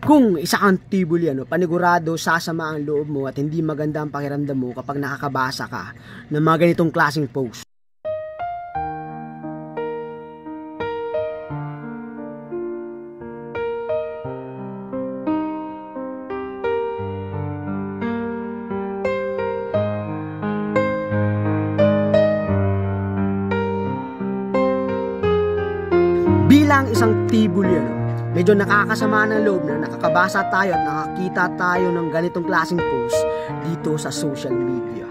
Kung isa kang tibuli, panigurado sasama ang loob mo at hindi maganda ang pakiramdam mo kapag nakakabasa ka ng mga ganitong klaseng post. Bilang isang tibuli, medyo nakakasama ng loob na nakakabasa tayo at nakakita tayo ng ganitong klaseng post dito sa social media.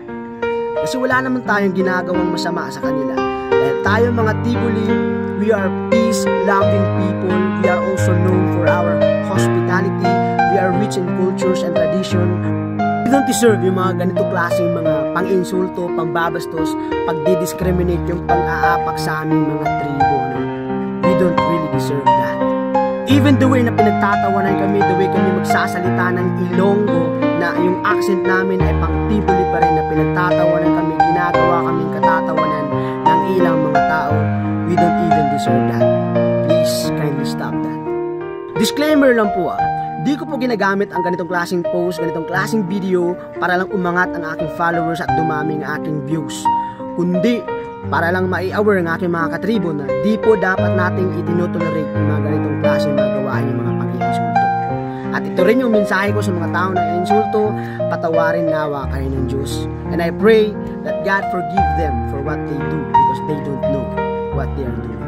Kasi wala naman tayong ginagawang masama sa kanila. Dahil tayo mga tibuli, we are peace-loving people. We are also known for our hospitality. We are rich in cultures and tradition. We don't deserve yung mga ganitong klaseng mga pang-insulto, pang-babastos, pag-discriminate, yung pang-aapak sa aming mga tribo. We don't really deserve that. Even the way na pinagtatawanan kami, the way kami magsasalita ng Ilonggo, na yung accent namin ay pang-tibuli pa rin, na pinagtatawanan kami, ginagawa kaming katatawanan ng ilang mga tao, we don't even deserve that. Please, kindly stop that. Disclaimer lang po di ko po ginagamit ang ganitong klaseng post, ganitong klaseng video para lang umangat ang aking followers at dumami ang aking views. Kundi, para lang mai-aware ng aking mga katribo na di po dapat nating itinotolerate yung mga ganitong klaseng mga gawain, yung mga pag-iinsulto. At ito rin yung mensahe ko sa mga tao na insulto, patawarin nawa kayo ng Diyos. And I pray that God forgive them for what they do because they don't know what they are doing.